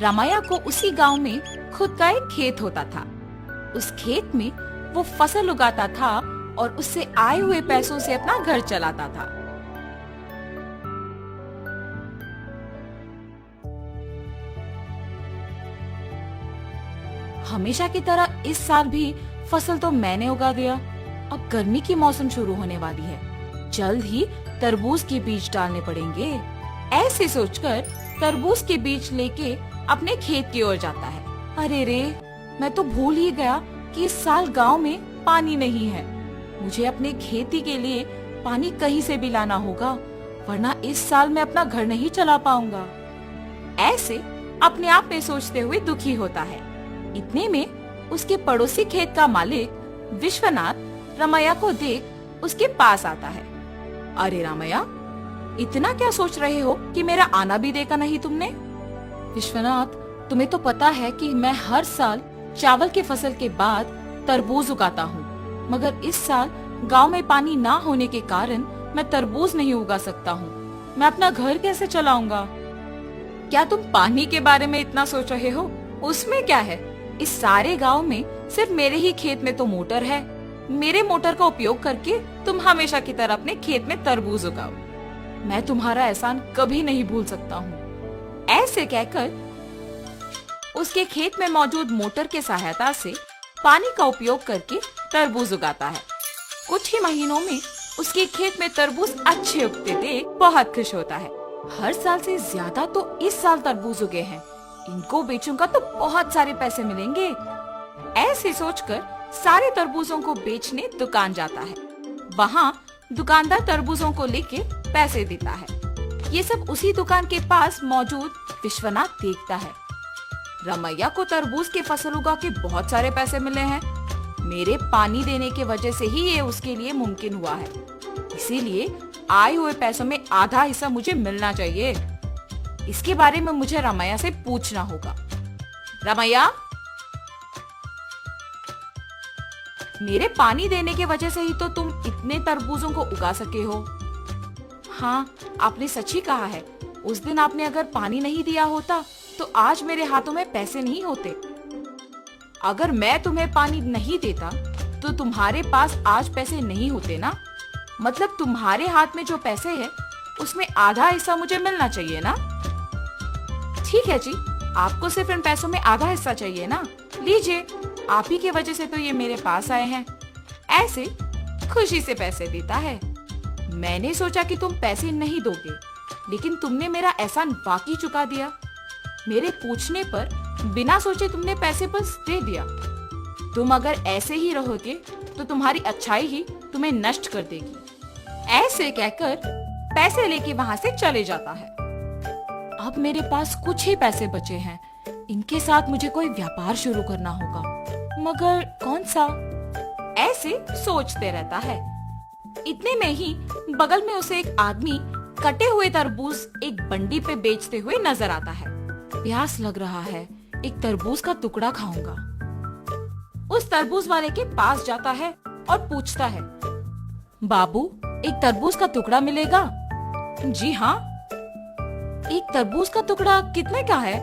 रामैया को उसी गांव में खुद का एक खेत होता था। उस खेत में वो फसल उगाता था और उससे आए हुए पैसों से अपना घर चलाता था। हमेशा की तरह इस साल भी फसल तो मैंने उगा दिया। अब गर्मी की मौसम शुरू होने वाली है, जल्द ही तरबूज के बीज डालने पड़ेंगे। ऐसे सोचकर तरबूज के बीज लेके अपने खेत की ओर जाता है। अरे रे, मैं तो भूल ही गया कि इस साल गांव में पानी नहीं है। मुझे अपने खेती के लिए पानी कहीं से भी लाना होगा, वरना इस साल मैं अपना घर नहीं चला पाऊंगा। ऐसे अपने आप में सोचते हुए दुखी होता है। इतने में उसके पड़ोसी खेत का मालिक विश्वनाथ रामैया को देख उसके पास आता है। अरे रामैया, इतना क्या सोच रहे हो कि मेरा आना भी देखा नहीं तुमने? विश्वनाथ, तुम्हें तो पता है कि मैं हर साल चावल की फसल के बाद तरबूज उगाता हूँ, मगर इस साल गांव में पानी ना होने के कारण मैं तरबूज नहीं उगा सकता हूँ। मैं अपना घर कैसे चलाऊंगा? क्या तुम पानी के बारे में इतना सोच रहे हो? उसमें क्या है, इस सारे गांव में सिर्फ मेरे ही खेत में तो मोटर है। मेरे मोटर का उपयोग करके तुम हमेशा की तरह अपने खेत में तरबूज उगाओ। मैं तुम्हारा एहसान कभी नहीं भूल सकता हूँ। ऐसे कहकर उसके खेत में मौजूद मोटर के सहायता से पानी का उपयोग करके तरबूज उगाता है। कुछ ही महीनों में उसके खेत में तरबूज अच्छे उगते देख बहुत खुश होता है। हर साल से ज्यादा तो इस साल तरबूज उगे हैं, इनको बेचूंगा तो बहुत सारे पैसे मिलेंगे। ऐसे सोचकर सारे तरबूजों को बेचने दुकान जाता है। वहाँ दुकानदार तरबूजों को लेके पैसे देता है। ये सब उसी दुकान के पास मौजूद विश्वनाथ देखता है। रामैया को तरबूज की फसल उगा के बहुत सारे पैसे मिले हैं। मेरे पानी देने के वजह से ही ये उसके लिए मुमकिन हुआ है, इसीलिए आए हुए पैसों में आधा हिस्सा मुझे मिलना चाहिए। इसके बारे में मुझे रामैया से पूछना होगा। रामैया, मेरे पानी देने के वजह से ही तो तुम इतने तरबूजों को उगा सके हो। हाँ, आपने सच ही कहा है। उस दिन आपने अगर पानी नहीं दिया होता तो आज मेरे हाथों में पैसे नहीं होते। अगर मैं तुम्हें पानी नहीं देता तो तुम्हारे पास आज पैसे नहीं होते ना। मतलब तुम्हारे हाथ में जो पैसे हैं उसमें आधा हिस्सा मुझे मिलना चाहिए ना। ठीक है जी, आपको सिर्फ इन पैसों में आधा हिस्सा चाहिए ना। लीजिए, आप ही की वजह से तो ये मेरे पास आए हैं। ऐसे खुशी से पैसे देता है। मैंने सोचा कि तुम पैसे नहीं दोगे, लेकिन तुमने मेरा एहसान बाकी चुका दिया। मेरे पूछने पर बिना सोचे तुमने पैसे बस दे दिया। तुम अगर ऐसे ही रहोगे तो तुम्हारी अच्छाई ही तुम्हें नष्ट कर देगी। ऐसे कहकर पैसे लेके वहाँ से चले जाता है। अब मेरे पास कुछ ही पैसे बचे हैं, इनके साथ मुझे कोई व्यापार शुरू करना होगा, मगर कौन सा? ऐसे सोचते रहता है। इतने में ही बगल में उसे एक आदमी कटे हुए तरबूज एक बंडी पे बेचते हुए नजर आता है। प्यास लग रहा है, एक तरबूज का टुकड़ा खाऊंगा। उस तरबूज वाले के पास जाता है और पूछता है, बाबू, एक तरबूज का टुकड़ा मिलेगा? जी हाँ। एक तरबूज का टुकड़ा कितने का है?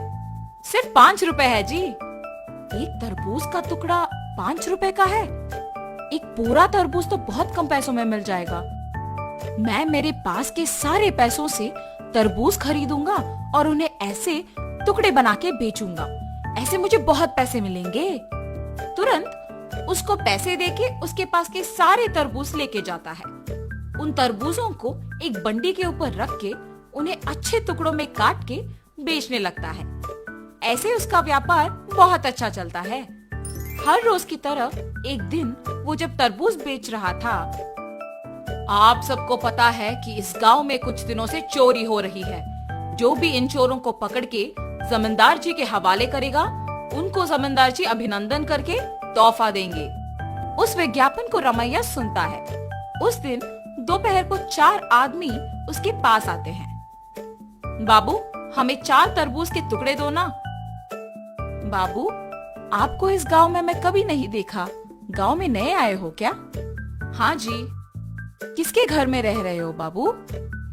सिर्फ 5 रुपए है जी। एक तरबूज का टुकड़ा 5 रुपए का है? एक पूरा तरबूज तो बहुत कम पैसों में मिल जाएगा। मैं मेरे पास के सारे पैसों से तरबूज खरीदूंगा और उन्हें ऐसे टुकड़े बना के बेचूंगा। ऐसे मुझे बहुत पैसे मिलेंगे। तुरंत उसको पैसे देके उसके पास के सारे तरबूज लेके जाता है। उन तरबूजों को एक बंडी के ऊपर रख के उन्हें अच्छे टुकड़ों में काट के बेचने लगता है। ऐसे उसका व्यापार बहुत अच्छा चलता है। हर रोज की तरह एक दिन वो जब तरबूज बेच रहा था, आप सबको पता है कि इस गांव में कुछ दिनों से चोरी हो रही है। जो भी इन चोरों को पकड़ के जमींदार जी के हवाले करेगा, उनको जमींदार जी अभिनंदन करके तोहफा देंगे। उस विज्ञापन को रामैया सुनता है। उस दिन दोपहर को 4 आदमी उसके पास आते हैं। बाबू, हमें 4 तरबूज के टुकड़े दो ना। बाबू, आपको इस गांव में मैं कभी नहीं देखा। गांव में नए आए हो क्या? हाँ जी। किसके घर में रह रहे हो बाबू?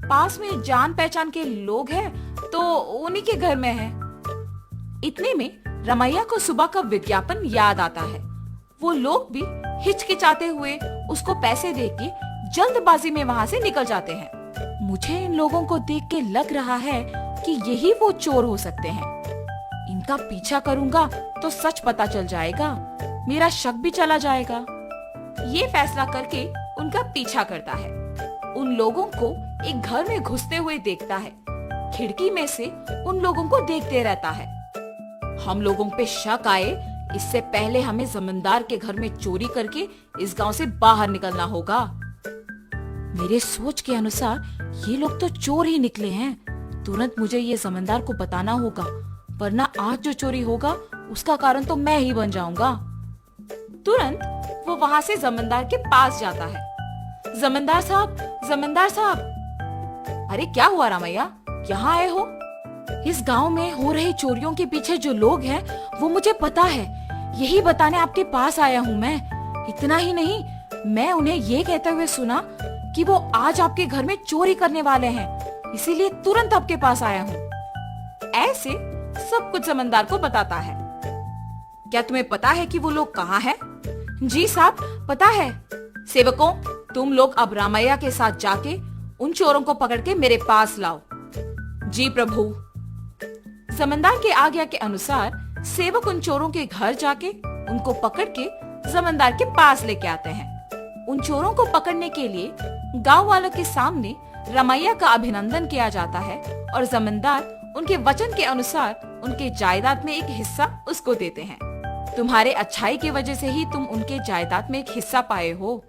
पास में जान पहचान के लोग हैं तो उन्हीं के घर में है। इतने में रमैया को सुबह का विज्ञापन याद आता है। वो लोग भी हिचकिचाते हुए उसको पैसे देके जल्दबाजी में वहाँ से निकल जाते हैं। मुझे इन लोगों को देख के लग रहा है कि यही वो चोर हो सकते हैं। इनका पीछा करूंगा तो सच पता चल जाएगा, मेरा शक भी चला जाएगा। ये फैसला करके उनका पीछा करता है। उन लोगों को एक घर में घुसते हुए देखता है। खिड़की में से उन लोगों को देखते रहता है। हम लोगों पे शक आए इससे पहले हमें जमींदार के घर में चोरी करके इस गांव से बाहर निकलना होगा। मेरे सोच के अनुसार ये लोग तो चोर ही निकले हैं। तुरंत मुझे ये जमींदार को बताना होगा, वरना आज जो चोरी होगा उसका कारण तो मैं ही बन जाऊंगा। तुरंत वो वहाँ से जमींदार के पास जाता है। जमींदार साहब, जमींदार साहब। अरे क्या हुआ रामैया, यहाँ आए हो? इस गांव में हो रही चोरियों के पीछे जो लोग हैं वो मुझे पता है, यही बताने आपके पास आया हूँ मैं। इतना ही नहीं, मैं उन्हें ये कहते हुए सुना कि वो आज आपके घर में चोरी करने वाले हैं, इसीलिए तुरंत आपके पास आया हूँ। ऐसे सब कुछ जमींदार को बताता है। क्या तुम्हें पता है कि वो लोग कहाँ हैं? जी साहब, पता है। सेवकों, तुम लोग अब रामैया के साथ जाके उन चोरों को पकड़ के मेरे पास लाओ। जी प्रभु। जमींदार के आज्ञा के अनुसार सेवक उन चोरों के घर जाके उनको पकड़ के जमींदार के पास लेके आते हैं। उन चोरों को पकड़ने के लिए गांव वालों के सामने रमैया का अभिनंदन किया जाता है और जमींदार उनके वचन के अनुसार उनके जायदाद में एक हिस्सा उसको देते हैं। तुम्हारे अच्छाई की वजह से ही तुम उनके जायदाद में एक हिस्सा पाए हो।